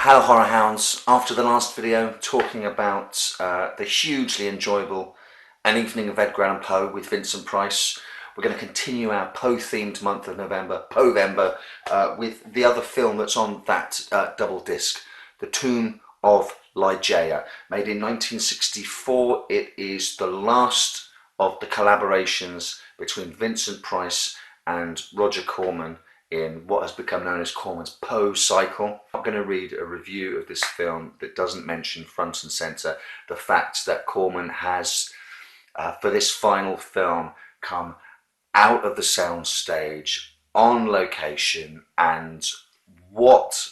Hello Horror Hounds, after the last video talking about the hugely enjoyable An Evening of Edgar Allan Poe with Vincent Price, we're going to continue our Poe themed month of November, Poe-vember, with the other film that's on that double disc, The Tomb of Ligeia. Made in 1964, it is the last of the collaborations between Vincent Price and Roger Corman in what has become known as Corman's Poe cycle. I'm not going to read a review of this film that doesn't mention front and centre the fact that Corman has, for this final film, come out of the soundstage on location, and what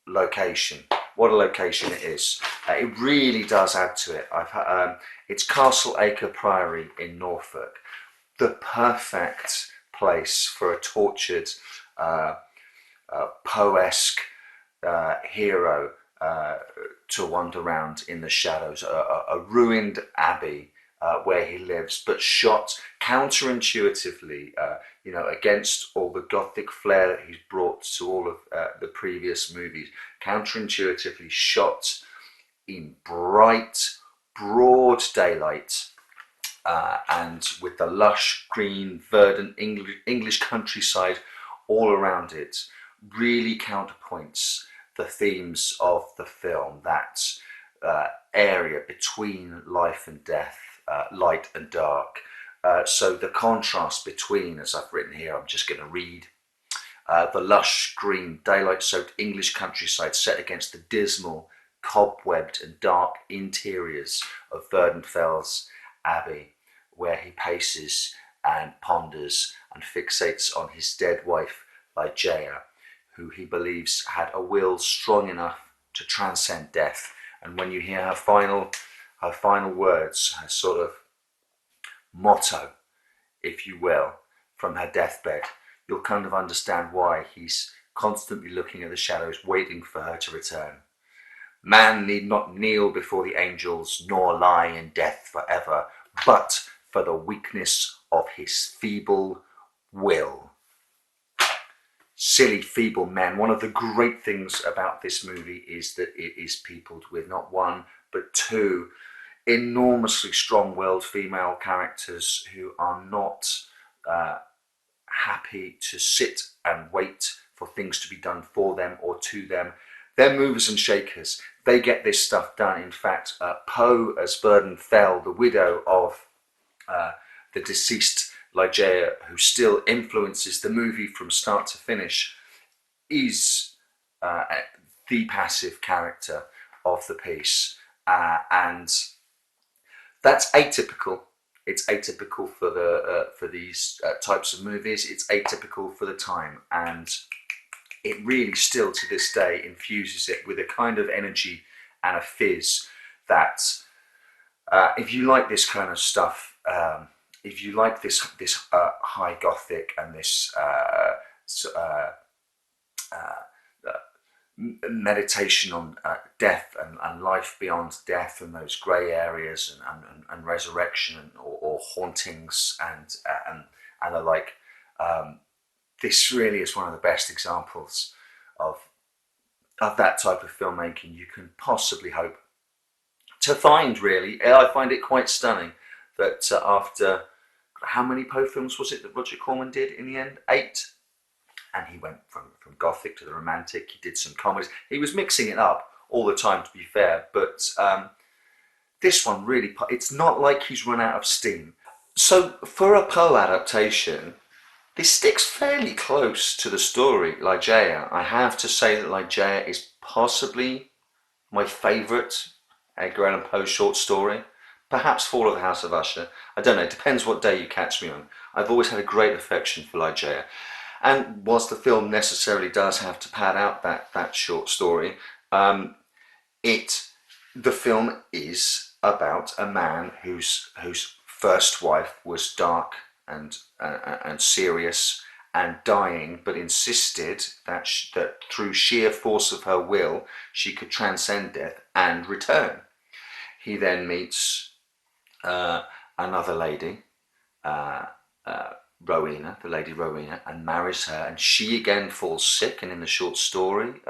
location, what a location it is. It really does add to it. It's Castle Acre Priory in Norfolk, the perfect place for a tortured Poe-esque hero to wander around in the shadows, a ruined abbey where he lives, but shot counterintuitively, against all the Gothic flair that he's brought to all of the previous movies, counterintuitively shot in bright, broad daylight, and with the lush, green, verdant English countryside all around it, really counterpoints the themes of the film, that area between life and death, light and dark. So the contrast between, as I've written here, I'm just going to read, the lush, green, daylight-soaked English countryside set against the dismal, cobwebbed and dark interiors of Verdenfels Abbey, where he paces and ponders and fixates on his dead wife Ligeia, who he believes had a will strong enough to transcend death. And when you hear her final words, her sort of motto, if you will, from her deathbed, you'll kind of understand why he's constantly looking at the shadows, waiting for her to return. Man need not kneel before the angels, nor lie in death forever, but for the weakness of his feeble will. Silly, feeble men. One of the great things about this movie is that it is peopled with not one, but two enormously strong-willed female characters who are not happy to sit and wait for things to be done for them or to them. They're movers and shakers. They get this stuff done. In fact, Poe as Verdenfell, the widow of the deceased Ligeia, who still influences the movie from start to finish, is the passive character of the piece, and that's atypical. It's atypical for these types of movies. It's atypical for the time, and it really still to this day infuses it with a kind of energy and a fizz that, if you like this kind of stuff, if you like this high Gothic and this meditation on death and life beyond death, and those grey areas and resurrection or hauntings and the like, this really is one of the best examples of that type of filmmaking you can possibly hope to find, really. I find it quite stunning that after, how many Poe films was it that Roger Corman did in the end? 8. And he went from Gothic to the Romantic. He did some comedies. He was mixing it up all the time, to be fair. But this one really, it's not like he's run out of steam. So for a Poe adaptation, this sticks fairly close to the story, Ligeia. I have to say that Ligeia is possibly my favourite Edgar Allan Poe short story. Perhaps Fall of the House of Usher. I don't know, it depends what day you catch me on. I've always had a great affection for Ligeia. And whilst the film necessarily does have to pad out that short story, the film is about a man whose first wife was dark and serious and dying, but insisted that through sheer force of her will she could transcend death and return. He then meets another lady, Rowena, the Lady Rowena, and marries her, and she again falls sick, and in the short story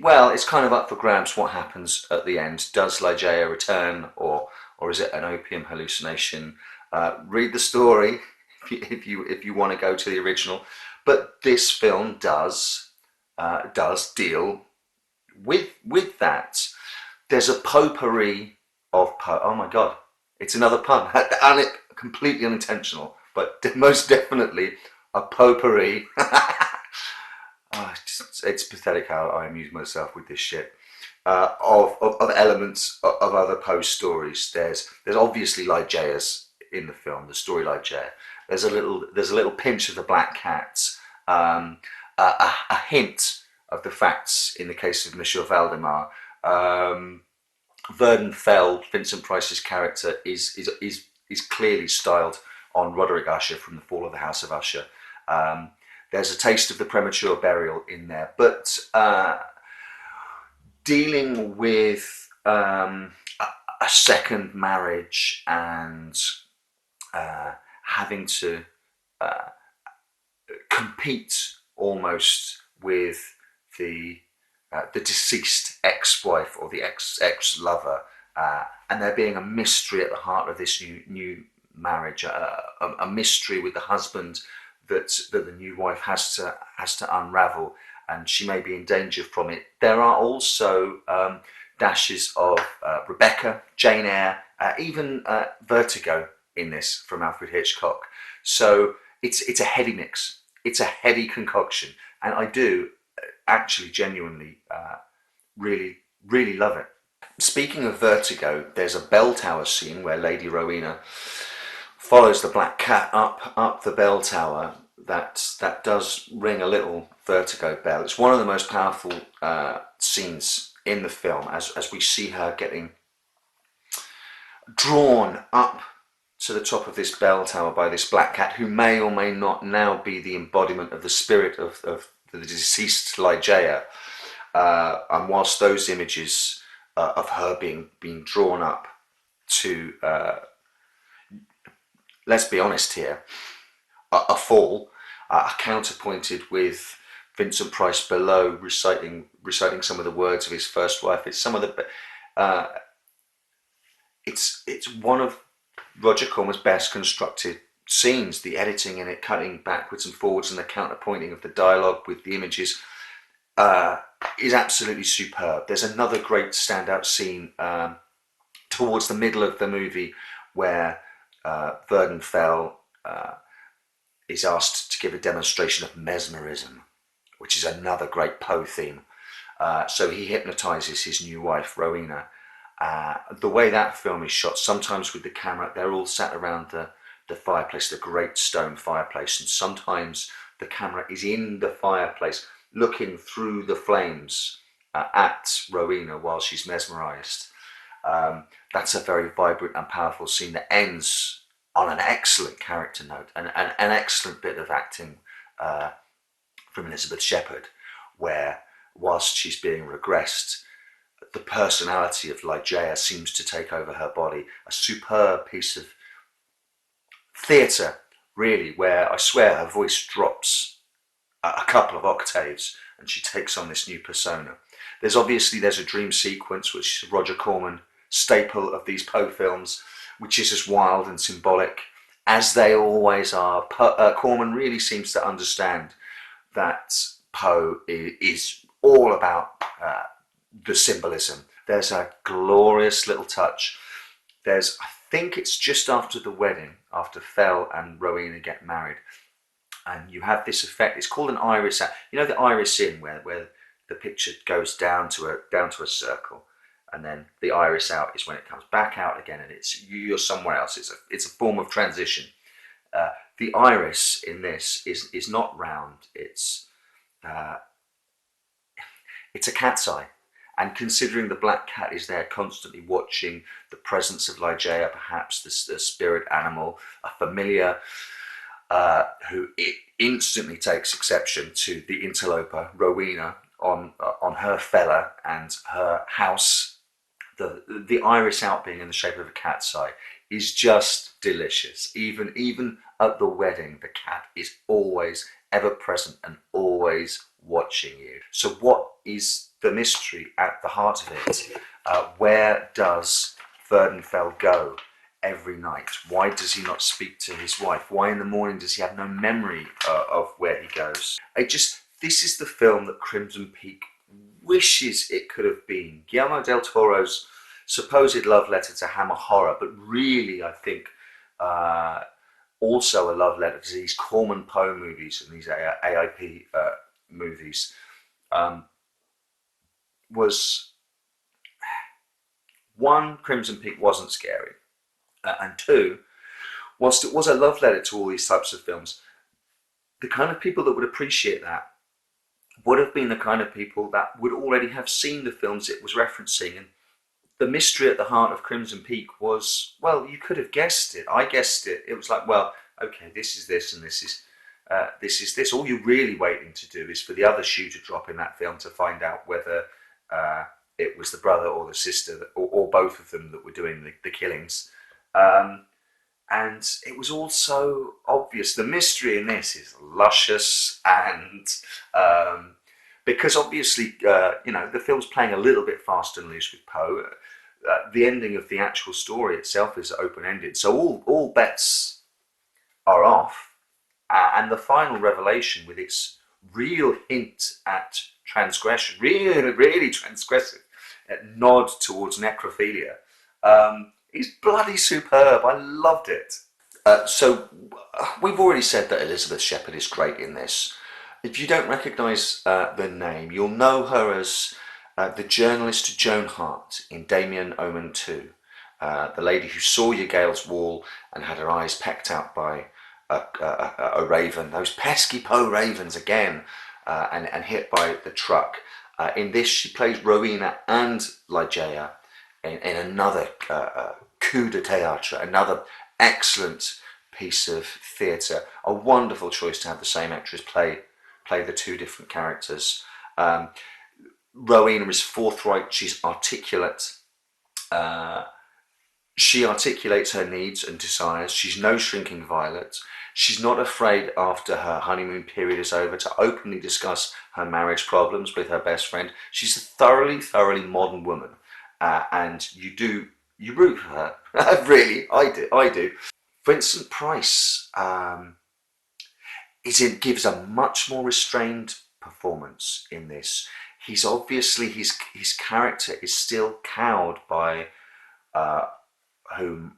Well, it's kind of up for grabs what happens at the end. Does Ligeia return, or is it an opium hallucination? Read the story if you want to go to the original. But this film does deal with that. There's a potpourri of oh my god, it's another pun, and it completely unintentional, but most definitely a potpourri. Oh, it's pathetic how I amuse myself with this shit. Of elements of other Poe stories. There's obviously Ligeia's in the film, the story Ligeia. There's a little pinch of the black cat, a hint of the facts in the case of Monsieur Valdemar. Vernon Fell, Vincent Price's character, is clearly styled on Roderick Usher from The Fall of the House of Usher. There's a taste of the premature burial in there, but dealing with a second marriage and having to compete almost with the deceased ex-wife or the ex-lover, and there being a mystery at the heart of this new marriage, a mystery with the husband that the new wife has to unravel, and she may be in danger from it. There are also dashes of Rebecca, Jane Eyre, even Vertigo in this from Alfred Hitchcock. So it's a heady mix. It's a heady concoction, and I do actually genuinely really love it. Speaking of Vertigo, there's a bell tower scene where Lady Rowena follows the black cat up the bell tower. That does ring a little Vertigo bell. It's one of the most powerful scenes in the film as we see her getting drawn up to the top of this bell tower by this black cat, who may or may not now be the embodiment of the spirit of the deceased Ligeia. And whilst those images of her being drawn up to, let's be honest here, a fall, counterpointed with Vincent Price below reciting some of the words of his first wife. It's some of the it's one of Roger Corman's best constructed scenes. The editing in it, cutting backwards and forwards, and the counterpointing of the dialogue with the images is absolutely superb. There's another great standout scene towards the middle of the movie where Vernon Fell is asked to give a demonstration of mesmerism, which is another great Poe theme. So he hypnotizes his new wife, Rowena. The way that film is shot, sometimes with the camera, they're all sat around the fireplace, the great stone fireplace, and sometimes the camera is in the fireplace looking through the flames at Rowena while she's mesmerized. That's a very vibrant and powerful scene that ends on an excellent character note and an excellent bit of acting from Elizabeth Shepherd, where whilst she's being regressed, the personality of Ligeia seems to take over her body. A superb piece of theatre, really, where I swear her voice drops a couple of octaves and she takes on this new persona. There's a dream sequence, which is a Roger Corman staple of these Poe films, which is as wild and symbolic as they always are. Corman really seems to understand that Poe is all about the symbolism. There's a glorious little touch. I think it's just after the wedding, after Fell and Rowena get married, and you have this effect. It's called an iris out. You know the iris in where the picture goes down to a circle, and then the iris out is when it comes back out again, and you're somewhere else. It's a form of transition. The iris in this is not round. It's a cat's eye. And considering the black cat is there constantly watching the presence of Ligeia, perhaps the spirit animal, a familiar who instantly takes exception to the interloper, Rowena, on her fella and her house, the iris out being in the shape of a cat's eye is just delicious. Even at the wedding, the cat is always ever present and always watching you. So what is the mystery at the heart of it. Where does Verdenfell go every night? Why does he not speak to his wife? Why in the morning does he have no memory of where he goes? This is the film that Crimson Peak wishes it could have been. Guillermo del Toro's supposed love letter to Hammer horror, but really, I think, also a love letter to these Corman Poe movies and these AIP movies. Was one, Crimson Peak wasn't scary, and two, whilst it was a love letter to all these types of films, the kind of people that would appreciate that would have been the kind of people that would already have seen the films it was referencing. And the mystery at the heart of Crimson Peak was, well, you could have guessed it. I guessed it. It was like, well, okay, this is this and this is this. All you're really waiting to do is for the other shoe to drop in that film to find out whether it was the brother or the sister or both of them that were doing the killings. And it was all so obvious. The mystery in this is luscious, and because obviously, the film's playing a little bit fast and loose with Poe. The ending of the actual story itself is open-ended, so all bets are off. And the final revelation, with its real hint at transgression, really transgressive, nod towards necrophilia, is bloody superb. I loved it. So we've already said that Elizabeth Shepherd is great in this. If you don't recognise the name, you'll know her as the journalist Joan Hart in Damien Omen 2, the lady who saw Ygael's wall and had her eyes pecked out by a raven, those pesky Poe ravens again, and hit by the truck. In this, she plays Rowena and Ligeia in another coup de théâtre, another excellent piece of theatre. A wonderful choice to have the same actress play the two different characters. Rowena is forthright, she's articulate. She articulates her needs and desires. She's no shrinking violet. She's not afraid after her honeymoon period is over to openly discuss her marriage problems with her best friend. She's a thoroughly modern woman, and you root for her. Really, I do. Vincent Price gives a much more restrained performance in this. He's obviously his character is still cowed by whom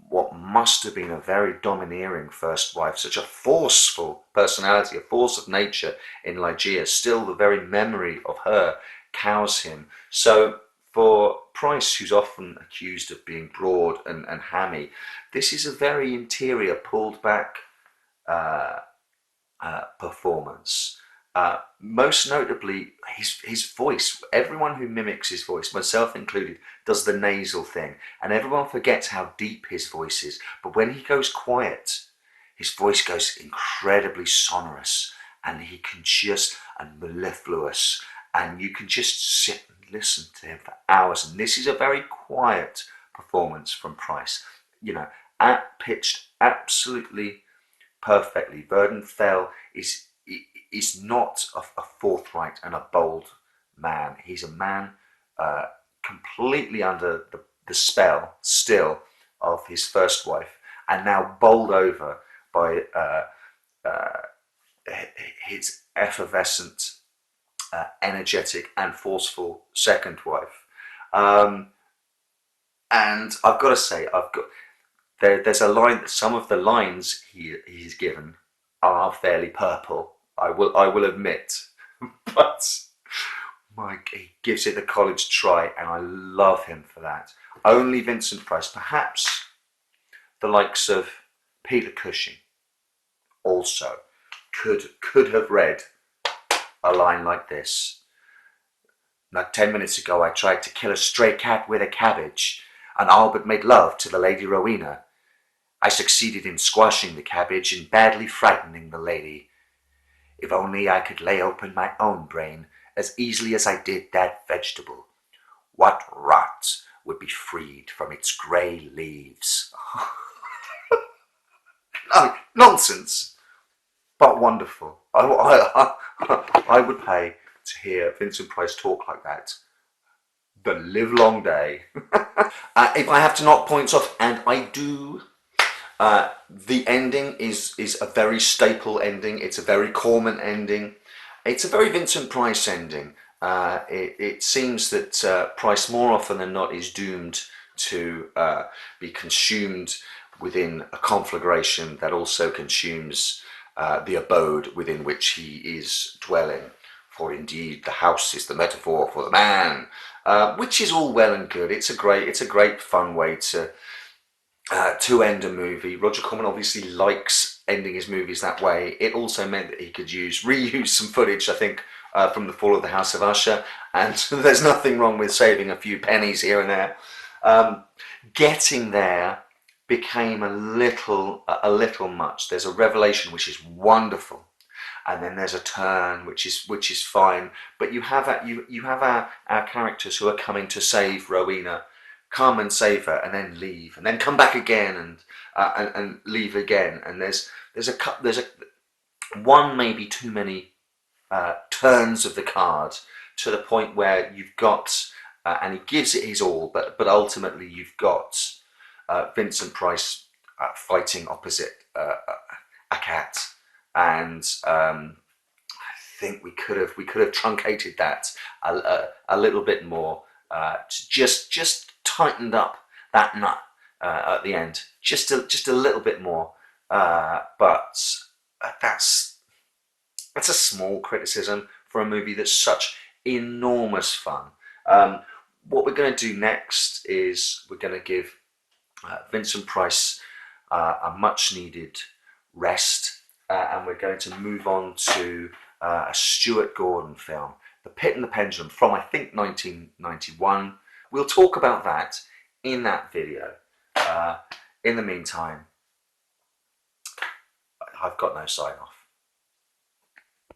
what must have been a very domineering first wife, such a forceful personality, a force of nature in Ligeia. Still, the very memory of her cows him. So for Price, who's often accused of being broad and hammy, this is a very interior, pulled back performance. Most notably, his voice. Everyone who mimics his voice, myself included, does the nasal thing, and everyone forgets how deep his voice is. But when he goes quiet, his voice goes incredibly sonorous, and he can and mellifluous, and you can just sit and listen to him for hours. And this is a very quiet performance from Price. Pitched absolutely perfectly. Verdenfell is not a forthright and a bold man. He's a man completely under the spell still of his first wife, and now bowled over by his effervescent, energetic and forceful second wife. And I've got to say, there's a line. Some of the lines he's given are fairly purple. I will admit, but he gives it a college try, and I love him for that. Only Vincent Price, perhaps the likes of Peter Cushing, also could have read a line like this. Not 10 minutes ago, I tried to kill a stray cat with a cabbage, and all but made love to the Lady Rowena. I succeeded in squashing the cabbage and badly frightening the lady. If only I could lay open my own brain as easily as I did that vegetable, what rot would be freed from its grey leaves? No, nonsense, but wonderful. I would pay to hear Vincent Price talk like that. The live long day. If I have to knock points off, and I do, the ending is a very staple ending. It's a very Corman ending. It's a very Vincent Price ending. It seems that Price more often than not is doomed to be consumed within a conflagration that also consumes the abode within which he is dwelling. For indeed, the house is the metaphor for the man, which is all well and good. It's a great fun way to end a movie. Roger Corman obviously likes ending his movies that way. It also meant that he could reuse some footage, I think, from The Fall of the House of Usher, and there's nothing wrong with saving a few pennies here and there. Getting there became a little much. There's a revelation which is wonderful, and then there's a turn which is fine. But you have our characters who are coming to save Rowena, come and save her, and then leave, and then come back again, and leave again. And there's a one, maybe too many turns of the card, to the point where you've got and he gives it his all, but ultimately you've got Vincent Price fighting opposite a cat, and I think we could have truncated that a little bit more, just tightened up that nut at the end, just a little bit more, but that's a small criticism for a movie that's such enormous fun. What we're going to do next is we're going to give Vincent Price a much needed rest, and we're going to move on to a Stuart Gordon film, The Pit and the Pendulum, from I think 1991. We'll talk about that in that video. In the meantime, I've got no sign off.